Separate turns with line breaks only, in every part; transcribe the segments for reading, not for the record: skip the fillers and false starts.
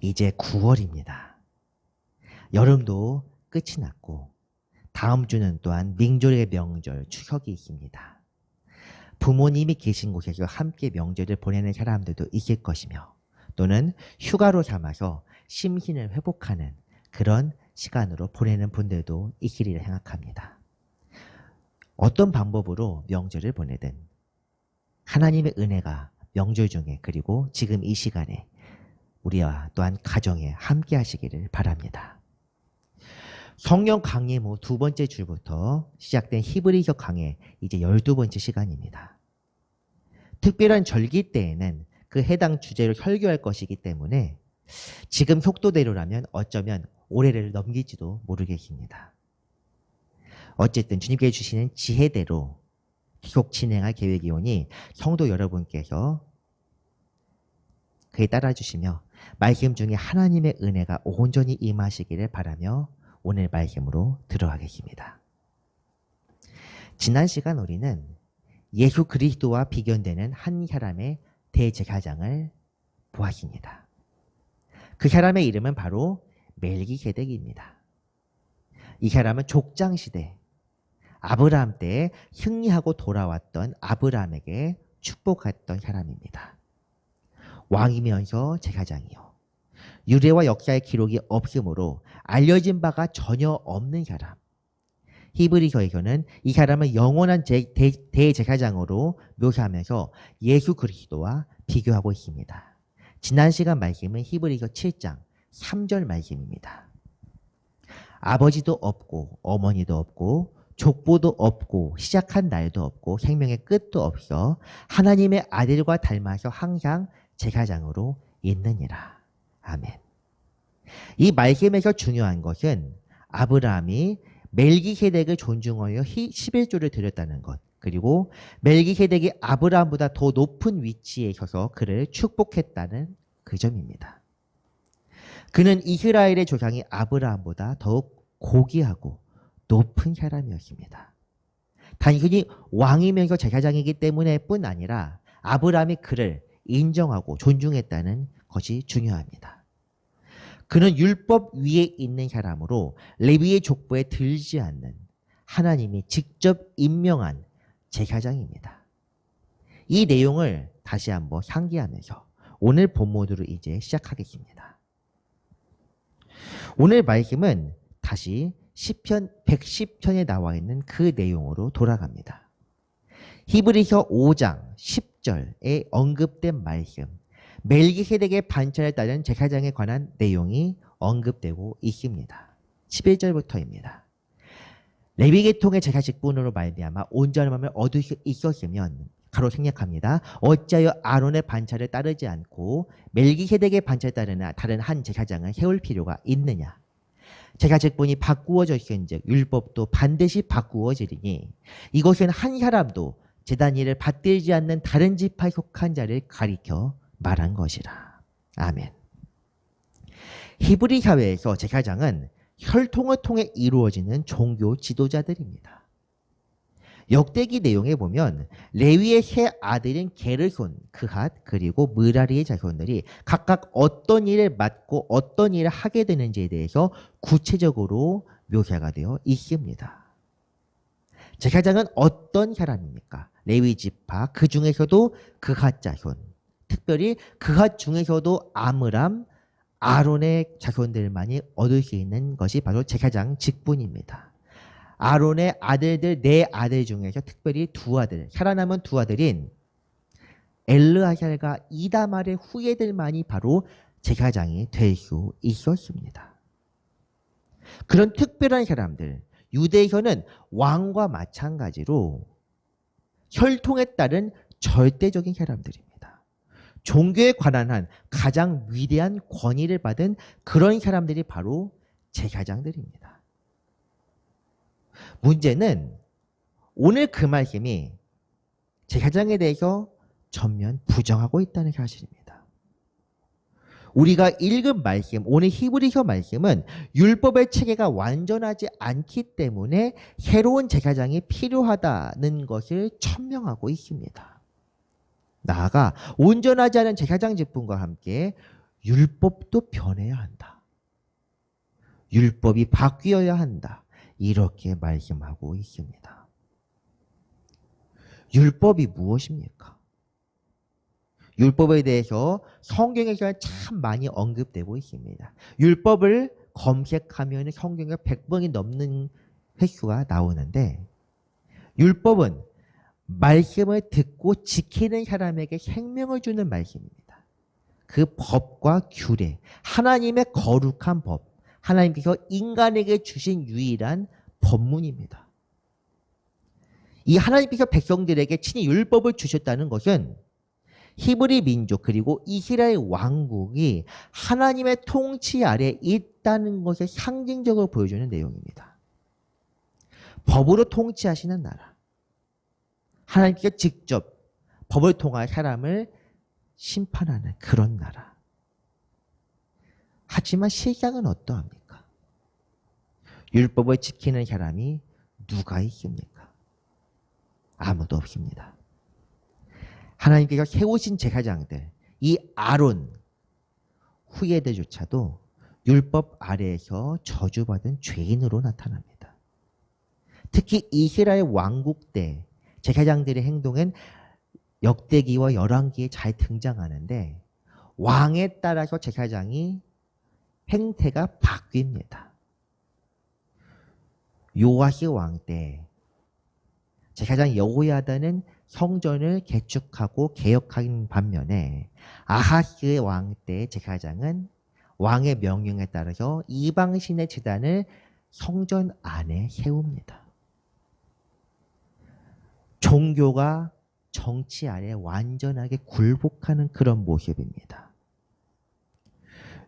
이제 9월입니다. 여름도 끝이 났고 다음 주는 또한 민족의 명절 추석이 있습니다. 부모님이 계신 곳에서 함께 명절을 보내는 사람들도 있을 것이며 또는 휴가로 삼아서 심신을 회복하는 그런 시간으로 보내는 분들도 있으리라 생각합니다. 어떤 방법으로 명절을 보내든 하나님의 은혜가 명절 중에 그리고 지금 이 시간에 우리와 또한 가정에 함께 하시기를 바랍니다. 성령 강림 후 두 번째 주부터 시작된 히브리서 강의 이제 12번째 시간입니다. 특별한 절기 때에는 그 해당 주제를 설교할 것이기 때문에 지금 속도대로라면 어쩌면 올해를 넘길지도 모르겠습니다. 어쨌든 주님께서 주시는 지혜대로 계속 진행할 계획이오니 성도 여러분께서 그에 따라주시며 말씀 중에 하나님의 은혜가 온전히 임하시기를 바라며 오늘 말씀으로 들어가겠습니다. 지난 시간 우리는 예수 그리스도와 비견되는 한 사람의 대제사장을 보았습니다. 그 사람의 이름은 바로 멜기세덱입니다. 이 사람은 족장시대 아브라함 때에 승리하고 돌아왔던 아브라함에게 축복했던 사람입니다. 왕이면서 제사장이요. 유래와 역사의 기록이 없으므로 알려진 바가 전혀 없는 사람. 히브리서에서는 이 사람을 영원한 대제사장으로 묘사하면서 예수 그리스도와 비교하고 있습니다. 지난 시간 말씀은 히브리서 7장 3절 말씀입니다. 아버지도 없고 어머니도 없고 족보도 없고 시작한 날도 없고 생명의 끝도 없어 하나님의 아들과 닮아서 항상 제사장으로 있느니라. 아멘. 이 말씀에서 중요한 것은 아브라함이 멜기세덱을 존중하여 11조를 드렸다는 것, 그리고 멜기세덱이 아브라함보다 더 높은 위치에 서서 그를 축복했다는 그 점입니다. 그는 이스라엘의 조상이 아브라함보다 더욱 고귀하고 높은 사람이었습니다. 단순히 왕이면서 제사장이기 때문에 뿐 아니라 아브라함이 그를 인정하고 존중했다는 것이 중요합니다. 그는 율법 위에 있는 사람으로 레위의 족보에 들지 않는 하나님이 직접 임명한 제사장입니다. 이 내용을 다시 한번 상기하면서 오늘 본문으로 이제 시작하겠습니다. 오늘 말씀은 다시 시편 110편에 나와 있는 그 내용으로 돌아갑니다. 히브리서 5장 10절에 언급된 말씀, 멜기세덱의 반차를 따른 제사장에 관한 내용이 언급되고 있습니다. 11절부터입니다. 레위 계통의 제사 직분으로 말미암아 온전함을 얻을 수 있었으면 가로 생략합니다. 어찌하여 아론의 반차를 따르지 않고 멜기세덱의 반차를 따르는 다른 한 제사장을 세울 필요가 있느냐? 제사 직분이 바꾸어졌은즉 율법도 반드시 바꾸어지리니 이것은 한 사람도 제단 일을 받들지 않는 다른 지파에 속한 자를 가리켜 말한 것이라. 아멘. 히브리 사회에서 제사장은 혈통을 통해 이루어지는 종교 지도자들입니다. 역대기 내용에 보면 레위의 세 아들인 게르손, 그핫, 그리고 므라리의 자손들이 각각 어떤 일을 맡고 어떤 일을 하게 되는지에 대해서 구체적으로 묘사가 되어 있습니다. 제사장은 어떤 사람입니까? 레위 지파, 그 중에서도 그핫 자손, 특별히 그핫 중에서도 아므람, 아론의 자손들만이 얻을 수 있는 것이 바로 제사장 직분입니다. 아론의 아들들 네 아들 중에서 특별히 두 아들, 살아남은 두 아들인 엘르아살과 이다말의 후예들만이 바로 제사장이 될 수 있었습니다. 그런 특별한 사람들, 유대에서는 왕과 마찬가지로 혈통에 따른 절대적인 사람들입니다. 종교에 관한 한 가장 위대한 권위를 받은 그런 사람들이 바로 제사장들입니다. 문제는 오늘 그 말씀이 제사장에 대해서 전면 부정하고 있다는 사실입니다. 우리가 읽은 말씀, 오늘 히브리서 말씀은 율법의 체계가 완전하지 않기 때문에 새로운 제사장이 필요하다는 것을 천명하고 있습니다. 나아가 온전하지 않은 제사장 직분과 함께 율법도 변해야 한다. 율법이 바뀌어야 한다. 이렇게 말씀하고 있습니다. 율법이 무엇입니까? 율법에 대해서 성경에서 참 많이 언급되고 있습니다. 율법을 검색하면 성경에 100번이 넘는 횟수가 나오는데 율법은 말씀을 듣고 지키는 사람에게 생명을 주는 말씀입니다. 그 법과 규례, 하나님의 거룩한 법, 하나님께서 인간에게 주신 유일한 법문입니다. 이 하나님께서 백성들에게 친히 율법을 주셨다는 것은 히브리 민족 그리고 이스라엘 왕국이 하나님의 통치 아래 있다는 것을 상징적으로 보여주는 내용입니다. 법으로 통치하시는 나라. 하나님께서 직접 법을 통하여 사람을 심판하는 그런 나라. 하지만 실상은 어떠합니까? 율법을 지키는 사람이 누가 있습니까? 아무도 없습니다. 하나님께서 세우신 제사장들, 이 아론 후예들조차도 율법 아래에서 저주받은 죄인으로 나타납니다. 특히 이스라엘 왕국 때 제사장들의 행동은 역대기와 열왕기에 잘 등장하는데 왕에 따라서 제사장이 행태가 바뀝니다. 요아시 왕 때 제사장 여호야다는 성전을 개축하고 개혁하는 반면에 아하스 왕 때 제사장은 왕의 명령에 따라서 이방신의 제단을 성전 안에 세웁니다. 종교가 정치 아래 완전하게 굴복하는 그런 모습입니다.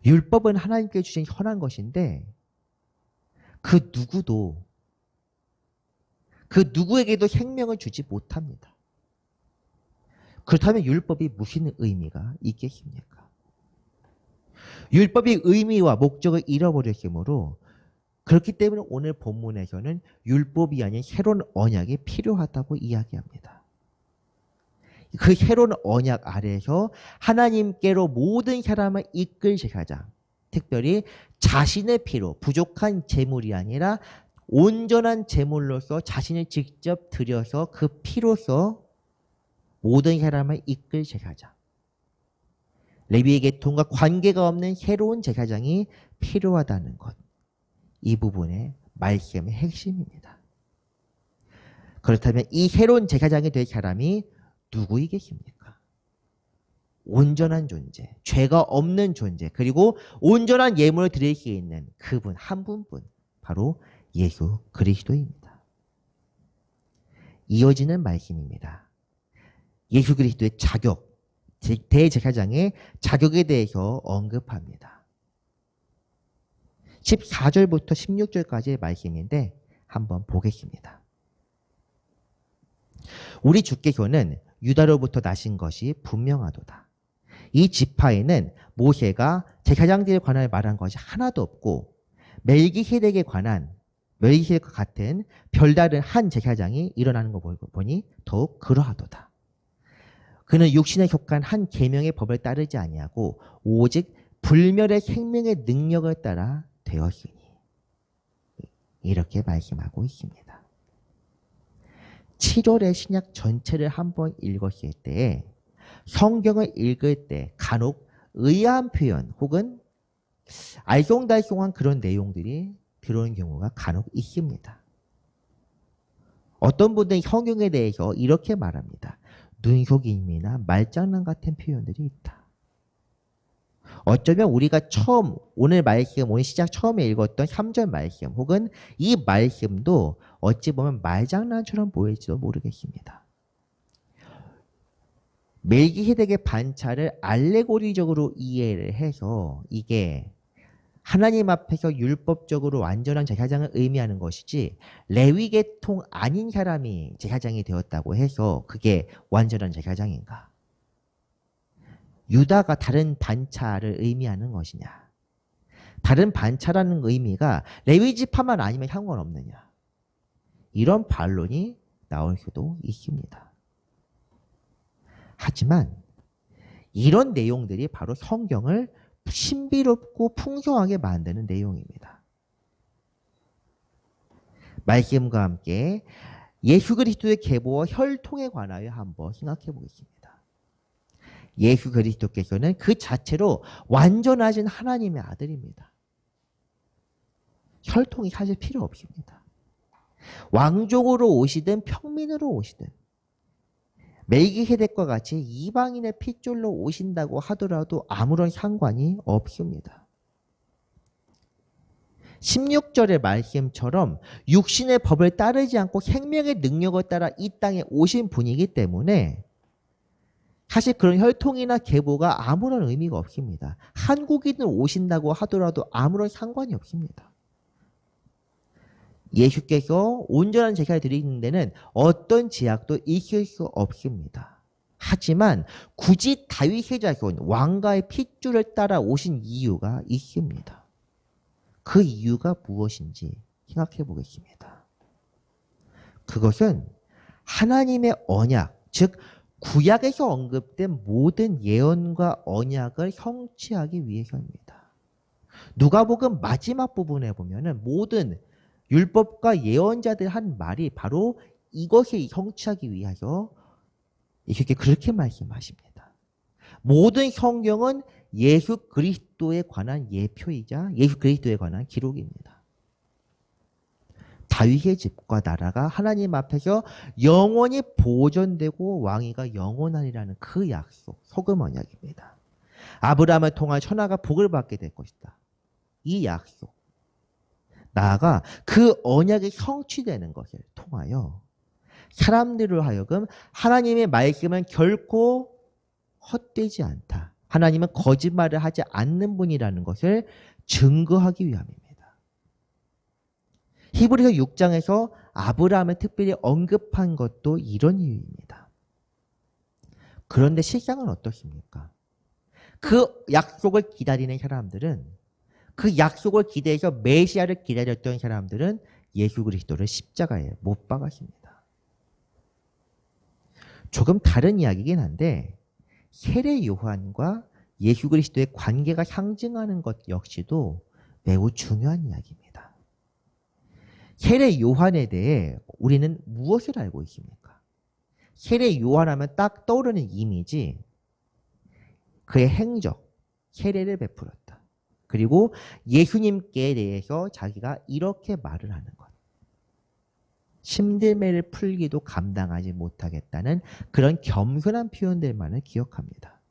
율법은 하나님께 주신 선한 것인데 그 누구에게도 생명을 주지 못합니다. 그렇다면 율법이 무슨 의미가 있겠습니까? 율법이 의미와 목적을 잃어버렸으므로 그렇기 때문에 오늘 본문에서는 율법이 아닌 새로운 언약이 필요하다고 이야기합니다. 그 새로운 언약 아래에서 하나님께로 모든 사람을 이끌 제사장, 특별히 자신의 피로 부족한 제물이 아니라 온전한 제물로서 자신을 직접 드려서 그 피로서 모든 사람을 이끌 제사장, 레위의 계통과 관계가 없는 새로운 제사장이 필요하다는 것, 이 부분의 말씀의 핵심입니다. 그렇다면 이 새로운 제사장이 될 사람이 누구이겠습니까? 온전한 존재, 죄가 없는 존재, 그리고 온전한 예물을 드릴 수 있는 그분 한 분뿐, 바로 예수 그리스도입니다. 이어지는 말씀입니다. 예수 그리스도의 자격, 대제사장의 자격에 대해서 언급합니다. 14절부터 16절까지의 말씀인데 한번 보겠습니다. 우리 주께서는 유다로부터 나신 것이 분명하도다. 이 지파에는 모세가 제사장들에 관하여 말한 것이 하나도 없고 멜기세덱에 관한 멜기세덱과 같은 별다른 한 제사장이 일어나는 거 보니 더욱 그러하도다. 그는 육신에 속한 한 계명의 법을 따르지 아니하고 오직 불멸의 생명의 능력을 따라 되었으니 이렇게 말씀하고 있습니다. 7월의 신약 전체를 한번 읽었을 때 성경을 읽을 때 간혹 의아한 표현 혹은 알쏭달쏭한 그런 내용들이 들어오는 경우가 간혹 있습니다. 어떤 분들은 성경에 대해서 이렇게 말합니다. 눈속임이나 말장난 같은 표현들이 있다. 어쩌면 우리가 오늘 말씀, 오늘 시작 처음에 읽었던 3절 말씀 혹은 이 말씀도 어찌 보면 말장난처럼 보일지도 모르겠습니다. 멜기세덱의 반차를 알레고리적으로 이해를 해서 이게 하나님 앞에서 율법적으로 완전한 제사장을 의미하는 것이지 레위 계통 아닌 사람이 제사장이 되었다고 해서 그게 완전한 제사장인가? 유다가 다른 반차를 의미하는 것이냐? 다른 반차라는 의미가 레위 지파만 아니면 상관없느냐? 이런 반론이 나올 수도 있습니다. 하지만 이런 내용들이 바로 성경을 신비롭고 풍성하게 만드는 내용입니다. 말씀과 함께 예수 그리스도의 계보와 혈통에 관하여 한번 생각해 보겠습니다. 예수 그리스도께서는 그 자체로 완전하신 하나님의 아들입니다. 혈통이 사실 필요 없습니다. 왕족으로 오시든 평민으로 오시든 멜기세덱과 같이 이방인의 핏줄로 오신다고 하더라도 아무런 상관이 없습니다. 16절의 말씀처럼 육신의 법을 따르지 않고 생명의 능력을 따라 이 땅에 오신 분이기 때문에 사실 그런 혈통이나 계보가 아무런 의미가 없습니다. 한국인은 오신다고 하더라도 아무런 상관이 없습니다. 예수께서 온전한 제사를 드리는 데는 어떤 제약도 있을 수 없습니다. 하지만 굳이 다윗의 자손 왕가의 핏줄을 따라 오신 이유가 있습니다. 그 이유가 무엇인지 생각해 보겠습니다. 그것은 하나님의 언약, 즉 구약에서 언급된 모든 예언과 언약을 성취하기 위해서입니다. 누가복음 마지막 부분에 보면은 모든 율법과 예언자들 한 말이 바로 이것을 성취하기 위해서 예수께 그렇게 말씀하십니다. 모든 성경은 예수 그리스도에 관한 예표이자 예수 그리스도에 관한 기록입니다. 다윗의 집과 나라가 하나님 앞에서 영원히 보존되고 왕위가 영원하리라는 그 약속, 소금 언약입니다. 아브라함을 통한 천하가 복을 받게 될 것이다. 이 약속. 나아가 그 언약이 성취되는 것을 통하여 사람들로 하여금 하나님의 말씀은 결코 헛되지 않다. 하나님은 거짓말을 하지 않는 분이라는 것을 증거하기 위함입니다. 히브리서 6장에서 아브라함을 특별히 언급한 것도 이런 이유입니다. 그런데 실상은 어떻습니까? 그 약속을 기다리는 사람들은, 그 약속을 기대해서 메시아를 기다렸던 사람들은 예수 그리스도를 십자가에 못 박았습니다. 조금 다른 이야기긴 한데 세례 요한과 예수 그리스도의 관계가 상징하는 것 역시도 매우 중요한 이야기입니다. 세례 요한에 대해 우리는 무엇을 알고 있습니까? 세례 요한하면 딱 떠오르는 이미지, 그의 행적, 세례를 베풀었다. 그리고 예수님께 대해서 자기가 이렇게 말을 하는 것. 심들매를 풀기도 감당하지 못하겠다는 그런 겸손한 표현들만을 기억합니다.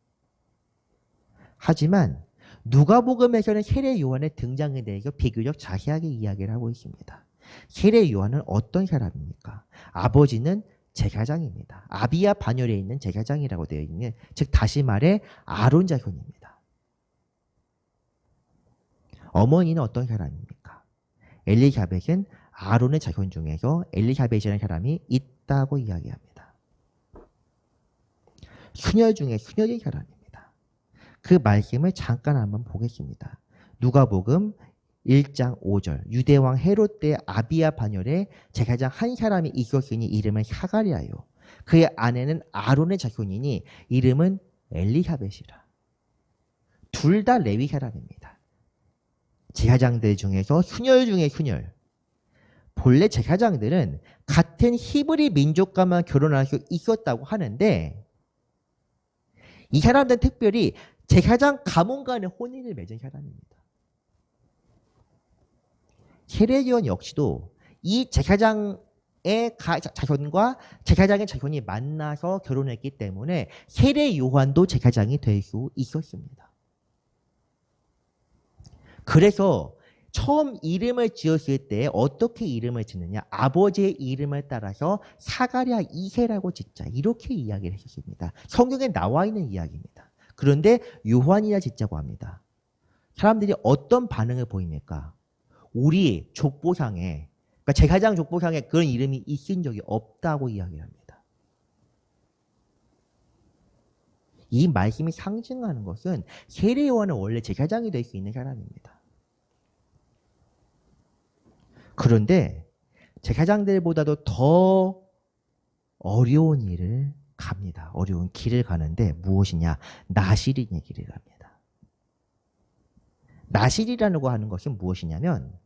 하지만 누가복음에서는 세례 요한의 등장에 대해서 비교적 자세하게 이야기를 하고 있습니다. 세례 요한은 어떤 사람입니까? 아버지는 제사장입니다. 아비야 반열에 있는 제사장이라고 되어 있는, 즉 다시 말해 아론 자손입니다. 어머니는 어떤 사람입니까? 엘리사벳은 아론의 자손 중에서 엘리사벳이라는 사람이 있다고 이야기합니다. 수녀 중에 수녀인 사람입니다. 그 말씀을 잠깐 한번 보겠습니다. 누가복음 1장 5절, 유대왕 헤롯 때 아비야 반열에 제사장 한 사람이 있었으니 이름은 사가랴요. 그의 아내는 아론의 자손이니 이름은 엘리사벳이라. 둘 다 레위 사람입니다. 제사장들 중에서 순혈 중에 순혈. 본래 제사장들은 같은 히브리 민족과만 결혼할 수 있었다고 하는데 이 사람들은 특별히 제사장 가문간의 혼인을 맺은 사람입니다. 세례 요한 역시도 이 제사장의 자손과 제사장의 자손이 만나서 결혼했기 때문에 세례 요한도 제사장이 될 수 있었습니다. 그래서 처음 이름을 지었을 때 어떻게 이름을 짓느냐, 아버지의 이름을 따라서 사가랴 2세라고 짓자, 이렇게 이야기를 했습니다. 성경에 나와 있는 이야기입니다. 그런데 요한이라 짓자고 합니다. 사람들이 어떤 반응을 보입니까? 우리 족보상에, 그러니까 제사장 족보상에 그런 이름이 있은 적이 없다고 이야기합니다. 이 말씀이 상징하는 것은 세례 요한은 원래 제사장이 될 수 있는 사람입니다. 그런데 제사장들보다도 더 어려운 일을 갑니다. 어려운 길을 가는데 무엇이냐? 나시린의 길을 갑니다. 나실이라고 하는 것이 무엇이냐면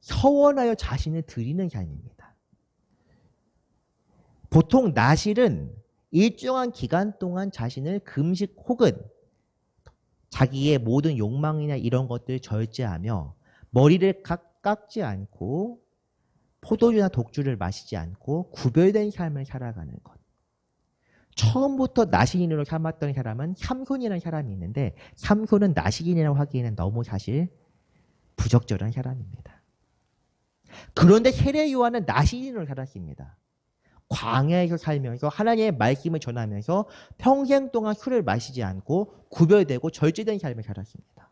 서원하여 자신을 드리는 삶입니다. 보통 나실은 일정한 기간 동안 자신을 금식 혹은 자기의 모든 욕망이나 이런 것들을 절제하며 머리를 깎지 않고 포도주나 독주를 마시지 않고 구별된 삶을 살아가는 것. 처음부터 나시인으로 삼았던 사람은 삼손이라는 사람이 있는데 삼손은 나시인이라고 하기에는 너무 사실 부적절한 사람입니다. 그런데 세례 요한은 나시인으로 살았습니다. 광야에서 살면서 하나님의 말씀을 전하면서 평생 동안 술을 마시지 않고 구별되고 절제된 삶을 살았습니다.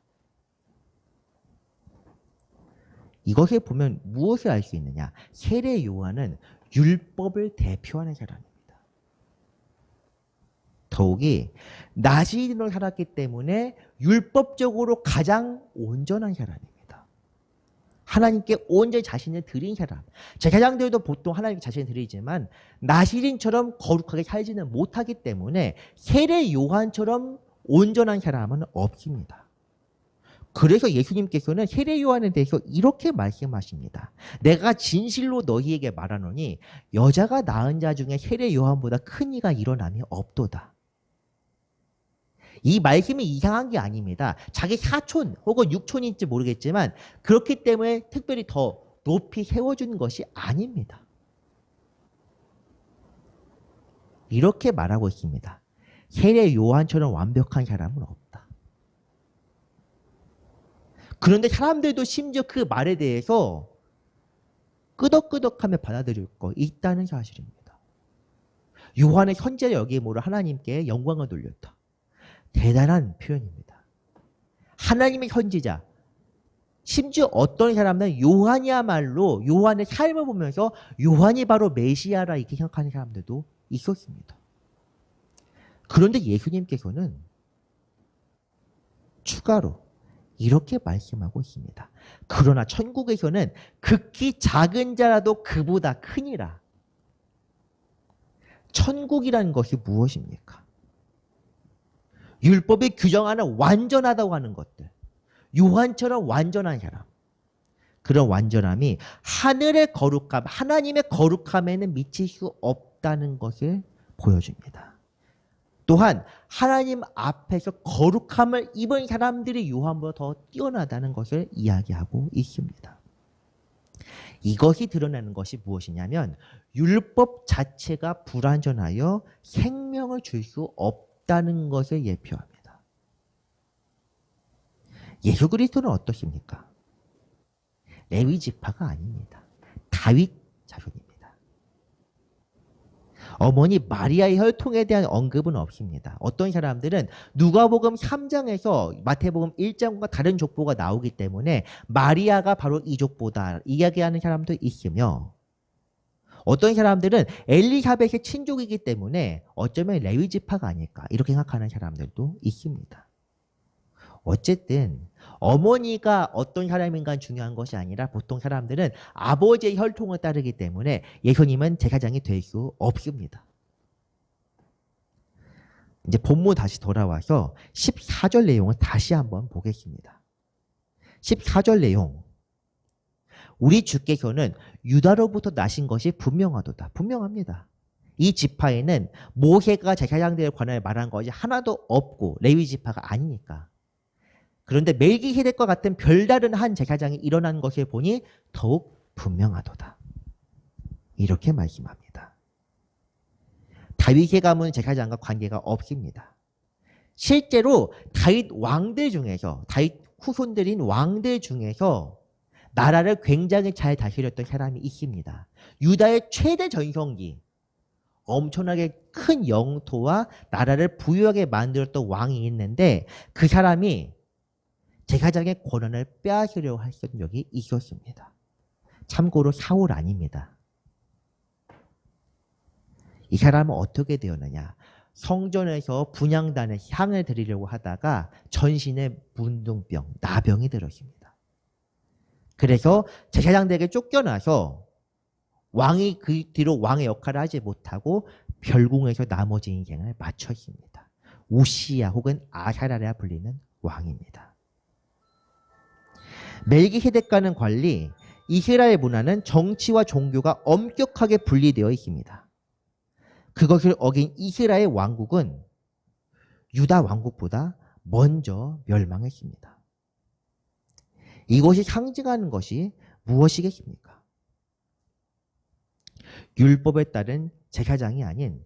이것을 보면 무엇을 알 수 있느냐? 세례 요한은 율법을 대표하는 사람입니다. 더욱이 나시인으로 살았기 때문에 율법적으로 가장 온전한 사람입니다. 하나님께 온전히 자신을 드린 사람. 제사장들도 보통 하나님께 자신을 드리지만 나시인처럼 거룩하게 살지는 못하기 때문에 세례 요한처럼 온전한 사람은 없습니다. 그래서 예수님께서는 세례 요한에 대해서 이렇게 말씀하십니다. 내가 진실로 너희에게 말하노니 여자가 낳은 자 중에 세례 요한보다 큰 이가 일어남이 없도다. 이 말씀이 이상한 게 아닙니다. 자기 사촌 혹은 육촌인지 모르겠지만 그렇기 때문에 특별히 더 높이 세워준 것이 아닙니다. 이렇게 말하고 있습니다. 세례 요한처럼 완벽한 사람은 없다. 그런데 사람들도 심지어 그 말에 대해서 끄덕끄덕하며 받아들일 거 있다는 사실입니다. 요한의 현재 여기모로 하나님께 영광을 돌렸다. 대단한 표현입니다. 하나님의 선지자, 심지어 어떤 사람은 요한이야말로 요한의 삶을 보면서 요한이 바로 메시아라 이렇게 생각하는 사람들도 있었습니다. 그런데 예수님께서는 추가로 이렇게 말씀하고 있습니다. 그러나 천국에서는 극히 작은 자라도 그보다 크니라. 천국이라는 것이 무엇입니까? 율법이 규정하는 완전하다고 하는 것들. 요한처럼 완전한 사람. 그런 완전함이 하늘의 거룩함, 하나님의 거룩함에는 미칠 수 없다는 것을 보여줍니다. 또한 하나님 앞에서 거룩함을 입은 사람들이 요한보다 더 뛰어나다는 것을 이야기하고 있습니다. 이것이 드러나는 것이 무엇이냐면 율법 자체가 불완전하여 생명을 줄 수 없다는 것을 예표합니다. 예수 그리스도는 어떠십니까? 레위 지파가 아닙니다. 다윗 자손입니다. 어머니 마리아의 혈통에 대한 언급은 없습니다. 어떤 사람들은 누가복음 3장에서 마태복음 1장과 다른 족보가 나오기 때문에 마리아가 바로 이 족보다 이야기하는 사람도 있으며 어떤 사람들은 엘리사벳의 친족이기 때문에 어쩌면 레위 지파가 아닐까 이렇게 생각하는 사람들도 있습니다. 어쨌든 어머니가 어떤 사람인가는 중요한 것이 아니라 보통 사람들은 아버지의 혈통을 따르기 때문에 예수님은 제사장이 될 수 없습니다. 이제 본문 다시 돌아와서 14절 내용을 다시 한번 보겠습니다. 14절 내용. 우리 주께서는 유다로부터 나신 것이 분명하도다. 분명합니다. 이 지파에는 모세가 제사장들에 관하여 말한 것이 하나도 없고 레위 지파가 아니니까. 그런데 멜기세덱과 같은 별다른 한 제사장이 일어난 것을 보니 더욱 분명하도다. 이렇게 말씀합니다. 다윗의 가문 제사장과 관계가 없습니다. 실제로 다윗 왕들 중에서 다윗 후손들인 왕들 중에서 나라를 굉장히 잘 다스렸던 사람이 있습니다. 유다의 최대 전성기, 엄청나게 큰 영토와 나라를 부유하게 만들었던 왕이 있는데 그 사람이 제사장의 권한을 빼앗으려고 했던 적이 있었습니다. 참고로 사울 아닙니다. 이 사람은 어떻게 되었느냐? 성전에서 분향단에 향을 드리려고 하다가 전신에 문둥병, 나병이 들었습니다. 그래서 제사장들에게 쫓겨나서 왕이 그 뒤로 왕의 역할을 하지 못하고 별궁에서 나머지 인생을 마쳤습니다. 우시야 혹은 아사랴라 불리는 왕입니다. 멜기세덱과는 달리 이스라엘 문화는 정치와 종교가 엄격하게 분리되어 있습니다. 그것을 어긴 이스라엘 왕국은 유다 왕국보다 먼저 멸망했습니다. 이것이 상징하는 것이 무엇이겠습니까? 율법에 따른 제사장이 아닌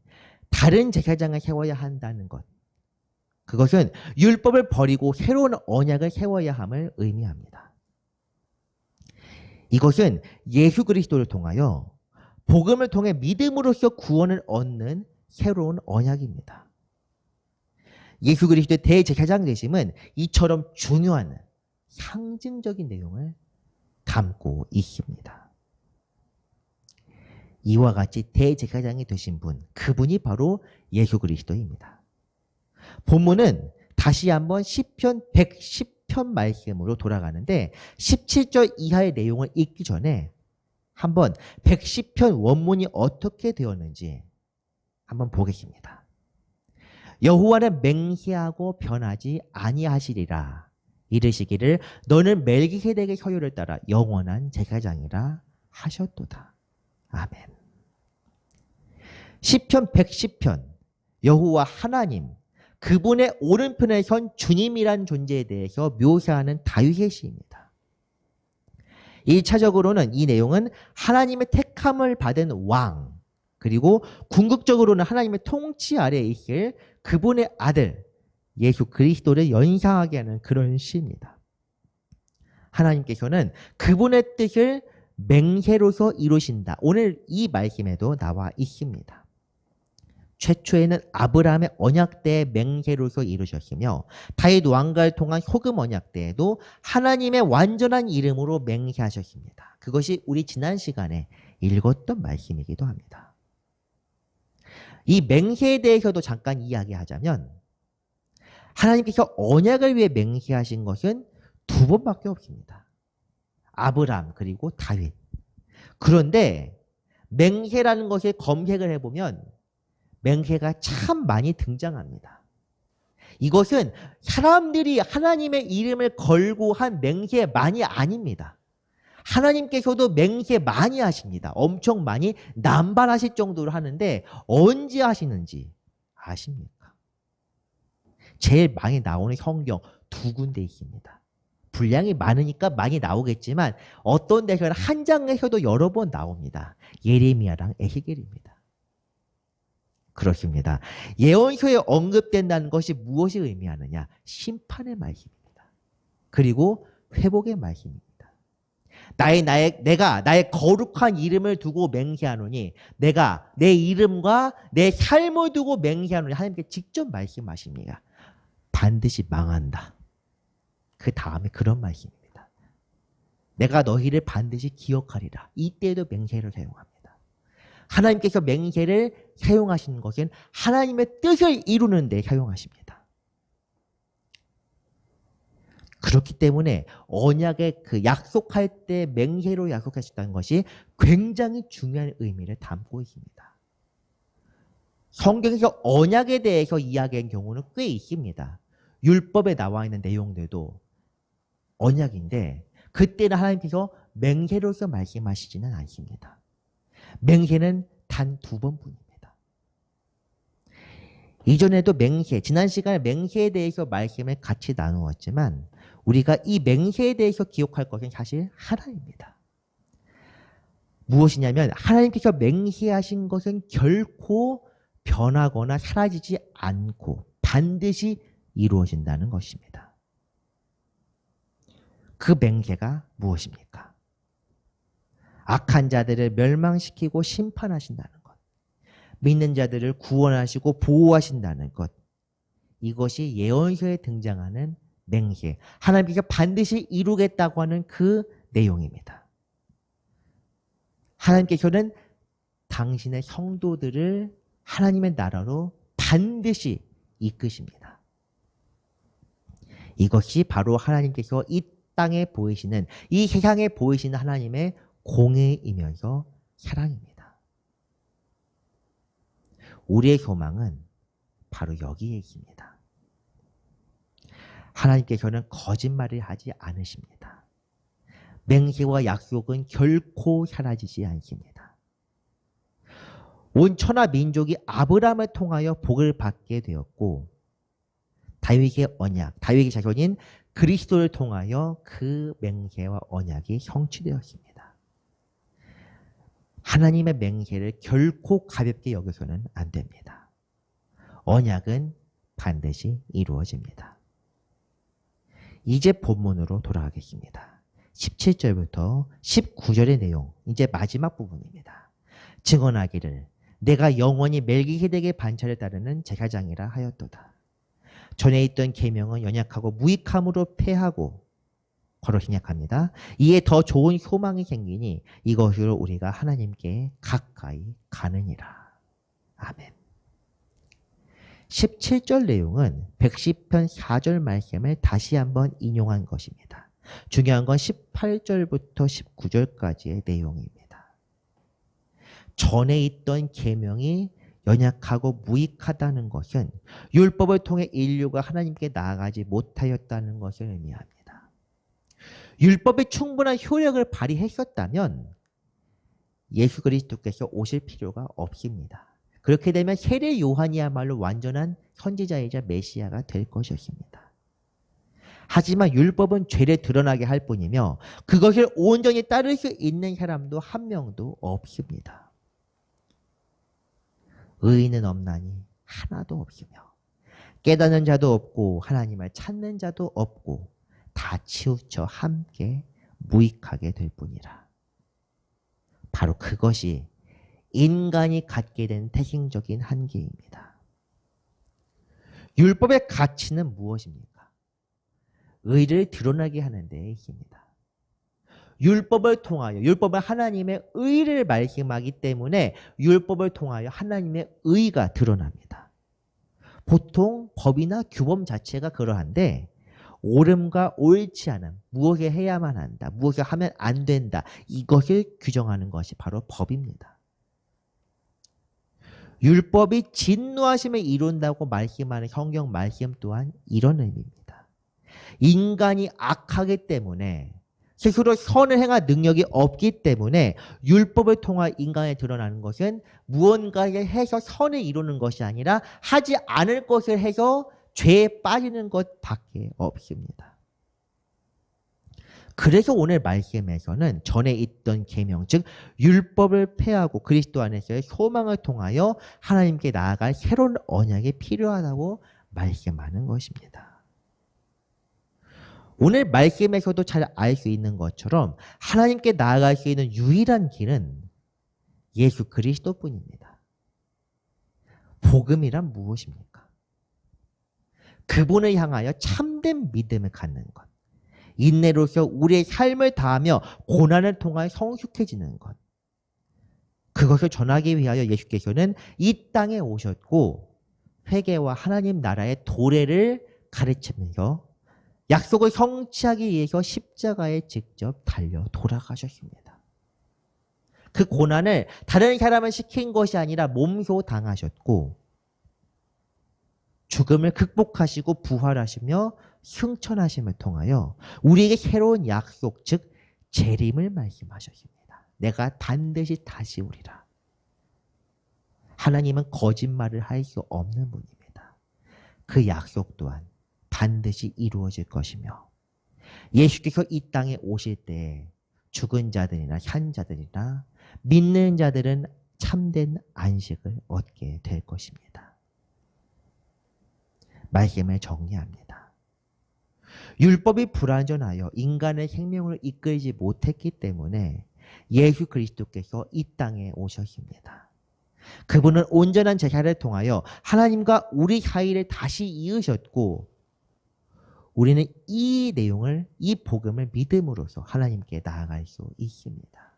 다른 제사장을 세워야 한다는 것. 그것은 율법을 버리고 새로운 언약을 세워야 함을 의미합니다. 이것은 예수 그리스도를 통하여 복음을 통해 믿음으로써 구원을 얻는 새로운 언약입니다. 예수 그리스도의 대제사장 되심은 이처럼 중요한 상징적인 내용을 담고 있습니다. 이와 같이 대제사장이 되신 분, 그분이 바로 예수 그리스도입니다. 본문은 다시 한번 시편 110편 말씀으로 돌아가는데 17절 이하의 내용을 읽기 전에 한번 110편 원문이 어떻게 되었는지 한번 보겠습니다. 여호와는 맹세하고 변하지 아니하시리라. 이르시기를 너는 멜기세덱의 서유를 따라 영원한 제사장이라 하셨도다. 아멘. 시편 110편 여호와 하나님 그분의 오른편에 선 주님이란 존재에 대해서 묘사하는 다윗의 시입니다. 1차적으로는 이 내용은 하나님의 택함을 받은 왕 그리고 궁극적으로는 하나님의 통치 아래에 있을 그분의 아들 예수 그리스도를 연상하게 하는 그런 시입니다. 하나님께서는 그분의 뜻을 맹세로서 이루신다. 오늘 이 말씀에도 나와 있습니다. 최초에는 아브라함의 언약 때의 맹세로서 이루셨으며 다윗 왕가를 통한 소금 언약 때에도 하나님의 완전한 이름으로 맹세하셨습니다. 그것이 우리 지난 시간에 읽었던 말씀이기도 합니다. 이 맹세에 대해서도 잠깐 이야기하자면 하나님께서 언약을 위해 맹세하신 것은 두 번밖에 없습니다. 아브라함 그리고 다윗. 그런데 맹세라는 것을 검색을 해보면 맹세가 참 많이 등장합니다. 이것은 사람들이 하나님의 이름을 걸고 한 맹세만이 아닙니다. 하나님께서도 맹세 많이 하십니다. 엄청 많이 남발하실 정도로 하는데 언제 하시는지 아십니까? 제일 많이 나오는 성경 두 군데 있습니다. 분량이 많으니까 많이 나오겠지만 어떤 데서는 한 장에서도 여러 번 나옵니다. 예레미야랑 에스겔입니다. 그렇습니다. 예언서에 언급된다는 것이 무엇이 의미하느냐? 심판의 말씀입니다. 그리고 회복의 말씀입니다. 내가 나의 거룩한 이름을 두고 맹세하노니 내가 내 이름과 내 삶을 두고 맹세하노니 하나님께 직접 말씀하십니다. 반드시 망한다. 그 다음에 그런 말씀입니다. 내가 너희를 반드시 기억하리라. 이때에도 맹세를 사용합니다. 하나님께서 맹세를 사용하시는 것은 하나님의 뜻을 이루는 데 사용하십니다. 그렇기 때문에 언약의 그 약속할 때 맹세로 약속하셨다는 것이 굉장히 중요한 의미를 담고 있습니다. 성경에서 언약에 대해서 이야기한 경우는 꽤 있습니다. 율법에 나와 있는 내용들도 언약인데 그때는 하나님께서 맹세로서 말씀하시지는 않습니다. 맹세는 단 두 번뿐입니다. 이전에도 지난 시간에 맹세에 대해서 말씀을 같이 나누었지만 우리가 이 맹세에 대해서 기억할 것은 사실 하나입니다. 무엇이냐면 하나님께서 맹세하신 것은 결코 변하거나 사라지지 않고 반드시 이루어진다는 것입니다. 그 맹세가 무엇입니까? 악한 자들을 멸망시키고 심판하신다는 것. 믿는 자들을 구원하시고 보호하신다는 것. 이것이 예언서에 등장하는 맹세. 하나님께서 반드시 이루겠다고 하는 그 내용입니다. 하나님께서는 당신의 성도들을 하나님의 나라로 반드시 이끄십니다. 이것이 바로 하나님께서 이 땅에 보이시는, 이 세상에 보이시는 하나님의 공의이면서 사랑입니다. 우리의 소망은 바로 여기에 있습니다. 하나님께서는 거짓말을 하지 않으십니다. 맹세와 약속은 결코 사라지지 않습니다. 온 천하 민족이 아브라함을 통하여 복을 받게 되었고 다윗의 언약, 다윗의 자손인 그리스도를 통하여 그 맹세와 언약이 성취되었습니다. 하나님의 맹세를 결코 가볍게 여겨서는 안 됩니다. 언약은 반드시 이루어집니다. 이제 본문으로 돌아가겠습니다. 17절부터 19절의 내용, 이제 마지막 부분입니다. 증언하기를 내가 영원히 멜기세덱의 반차를 따르는 제사장이라 하였도다. 전에 있던 계명은 연약하고 무익함으로 패하고 걸어 생략합니다. 이에 더 좋은 소망이 생기니 이것으로 우리가 하나님께 가까이 가느니라. 아멘. 17절 내용은 110편 4절 말씀을 다시 한번 인용한 것입니다. 중요한 건 18절부터 19절까지의 내용입니다. 전에 있던 계명이 연약하고 무익하다는 것은 율법을 통해 인류가 하나님께 나아가지 못하였다는 것을 의미합니다. 율법이 충분한 효력을 발휘했었다면 예수 그리스도께서 오실 필요가 없습니다. 그렇게 되면 세례 요한이야말로 완전한 선지자이자 메시아가 될 것이었습니다. 하지만 율법은 죄를 드러나게 할 뿐이며 그것을 온전히 따를 수 있는 사람도 한 명도 없습니다. 의인은 없나니 하나도 없으며 깨닫는 자도 없고 하나님을 찾는 자도 없고 다 치우쳐 함께 무익하게 될 뿐이라. 바로 그것이 인간이 갖게 된 태생적인 한계입니다. 율법의 가치는 무엇입니까? 의를 드러나게 하는 데에 있습니다. 율법을 통하여, 율법은 하나님의 의를 말씀하기 때문에 율법을 통하여 하나님의 의가 드러납니다. 보통 법이나 규범 자체가 그러한데 옳음과 옳지 않음, 무엇을 해야만 한다, 무엇을 하면 안 된다, 이것을 규정하는 것이 바로 법입니다. 율법이 진노하심을 이룬다고 말씀하는 성경 말씀 또한 이런 의미입니다. 인간이 악하기 때문에 스스로 선을 행할 능력이 없기 때문에 율법을 통해 인간에 드러나는 것은 무언가를 해서 선을 이루는 것이 아니라 하지 않을 것을 해서 죄에 빠지는 것밖에 없습니다. 그래서 오늘 말씀에서는 전에 있던 계명, 즉 율법을 폐하고 그리스도 안에서의 소망을 통하여 하나님께 나아갈 새로운 언약이 필요하다고 말씀하는 것입니다. 오늘 말씀에서도 잘 알 수 있는 것처럼 하나님께 나아갈 수 있는 유일한 길은 예수 그리스도뿐입니다. 복음이란 무엇입니까? 그분을 향하여 참된 믿음을 갖는 것. 인내로서 우리의 삶을 다하며 고난을 통하여 성숙해지는 것. 그것을 전하기 위하여 예수께서는 이 땅에 오셨고 회개와 하나님 나라의 도래를 가르치면서 약속을 성취하기 위해서 십자가에 직접 달려 돌아가셨습니다. 그 고난을 다른 사람을 시킨 것이 아니라 몸소 당하셨고 죽음을 극복하시고 부활하시며 승천하심을 통하여 우리에게 새로운 약속, 즉 재림을 말씀하셨습니다. 내가 반드시 다시 오리라. 하나님은 거짓말을 할 수 없는 분입니다. 그 약속 또한 반드시 이루어질 것이며 예수께서 이 땅에 오실 때 죽은 자들이나 산 자들이나 믿는 자들은 참된 안식을 얻게 될 것입니다. 말씀을 정리합니다. 율법이 불완전하여 인간의 생명을 이끌지 못했기 때문에 예수 그리스도께서 이 땅에 오셨습니다. 그분은 온전한 제사를 통하여 하나님과 우리 사이를 다시 이으셨고 우리는 이 내용을, 이 복음을 믿음으로써 하나님께 나아갈 수 있습니다.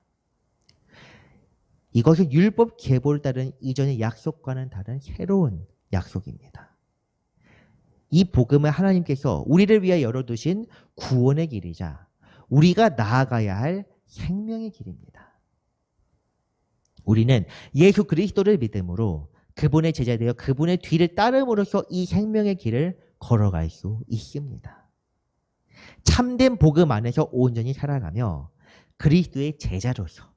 이것은 율법 계보를 따른 이전의 약속과는 다른 새로운 약속입니다. 이 복음을 하나님께서 우리를 위해 열어두신 구원의 길이자 우리가 나아가야 할 생명의 길입니다. 우리는 예수 그리스도를 믿음으로 그분의 제자 되어 그분의 뒤를 따름으로써 이 생명의 길을 걸어갈 수 있습니다. 참된 복음 안에서 온전히 살아가며 그리스도의 제자로서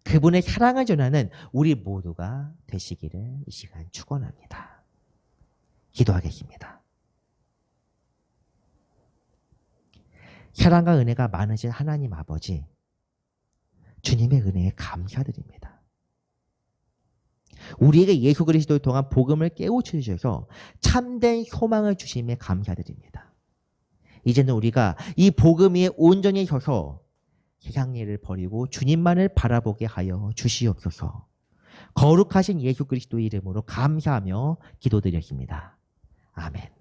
그분의 사랑을 전하는 우리 모두가 되시기를 이 시간 축원합니다. 기도하겠습니다. 사랑과 은혜가 많으신 하나님 아버지, 주님의 은혜에 감사드립니다. 우리에게 예수 그리스도를 통한 복음을 깨우쳐 주셔서 참된 소망을 주심에 감사드립니다. 이제는 우리가 이 복음 위에 온전히 서서 세상 일을 버리고 주님만을 바라보게 하여 주시옵소서. 거룩하신 예수 그리스도의 이름으로 감사하며 기도드렸습니다. 아멘.